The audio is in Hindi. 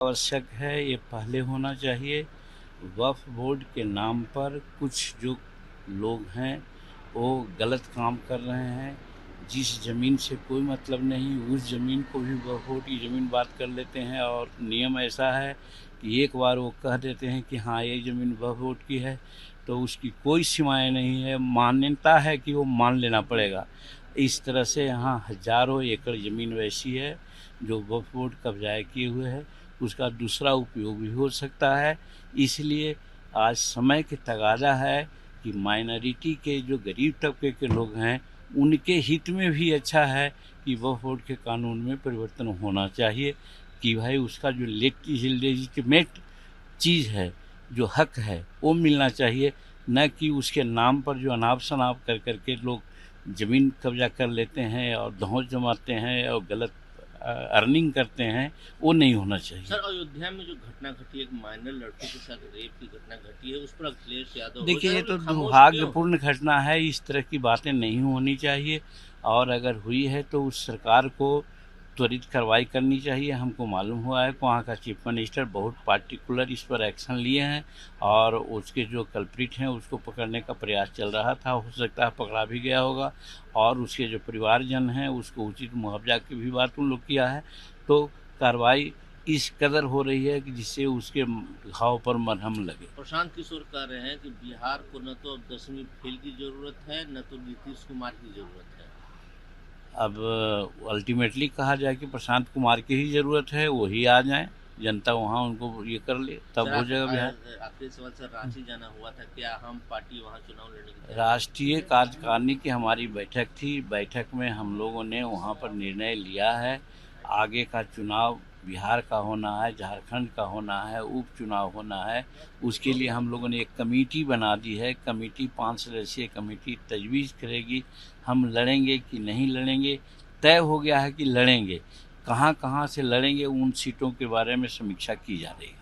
आवश्यक है, ये पहले होना चाहिए। वक्फ बोर्ड के नाम पर कुछ जो लोग हैं वो गलत काम कर रहे हैं। जिस ज़मीन से कोई मतलब नहीं उस ज़मीन को भी वक्फ बोर्ड की ज़मीन बात कर लेते हैं, और नियम ऐसा है कि एक बार वो कह देते हैं कि हाँ ये ज़मीन वक्फ बोर्ड की है तो उसकी कोई सीमाएं नहीं है, मान्यता है कि वो मान लेना पड़ेगा। इस तरह से यहाँ हजारों एकड़ ज़मीन वैसी है जो वक्फ बोर्ड कब्जा किए हुए है, उसका दूसरा उपयोग भी हो सकता है। इसलिए आज समय के तगादा है कि माइनॉरिटी के जो गरीब तबके के लोग हैं उनके हित में भी अच्छा है कि वक्फ बोर्ड के कानून में परिवर्तन होना चाहिए, कि भाई उसका जो लेजिटिमेट चीज़ है, जो हक है वो मिलना चाहिए, न कि उसके नाम पर जो अनाप शनाप कर करके लोग ज़मीन कब्जा कर लेते हैं और दहेज जमाते हैं और गलत अर्निंग करते हैं, वो नहीं होना चाहिए। सर, अयोध्या में जो घटना घटी, एक माइनर लड़के के साथ रेप की घटना घटी है, उस पर अखिलेश यादव देखिए ये तो दुर्भाग्यपूर्ण घटना है, इस तरह की बातें नहीं होनी चाहिए, और अगर हुई है तो उस सरकार को त्वरित कार्रवाई करनी चाहिए। हमको मालूम हुआ है कि वहाँ का चीफ मिनिस्टर बहुत पार्टिकुलर इस पर एक्शन लिए हैं और उसके जो कल्प्रिट हैं उसको पकड़ने का प्रयास चल रहा था, हो सकता है पकड़ा भी गया होगा, और उसके जो परिवारजन हैं उसको उचित मुआवजा की भी बात उन लोग किया है। तो कार्रवाई इस कदर हो रही है कि जिससे उसके घाव पर मरहम लगे। प्रशांत किशोर कह रहे हैं कि बिहार को न तो अब 10वीं फेल की जरूरत है न तो नीतीश कुमार की जरूरत है। अब अल्टीमेटली कहा जाए कि प्रशांत कुमार की ही ज़रूरत है, वही आ जाएं, जनता वहाँ उनको ये कर ले तब हो जाएगा बिहार। आखिरी सवाल सर, रांची जाना हुआ था, क्या हम पार्टी वहाँ चुनाव लड़ने की? राष्ट्रीय कार्यकारिणी की हमारी बैठक थी, बैठक में हम लोगों ने वहाँ पर निर्णय लिया है आगे का चुनाव बिहार का होना है, झारखंड का होना है, उपचुनाव होना है। उसके लिए हम लोगों ने एक कमेटी बना दी है, कमेटी 5 सदस्यीय कमेटी तजवीज़ करेगी हम लड़ेंगे कि नहीं लड़ेंगे। तय हो गया है कि लड़ेंगे, कहाँ कहाँ से लड़ेंगे उन सीटों के बारे में समीक्षा की जा रही है।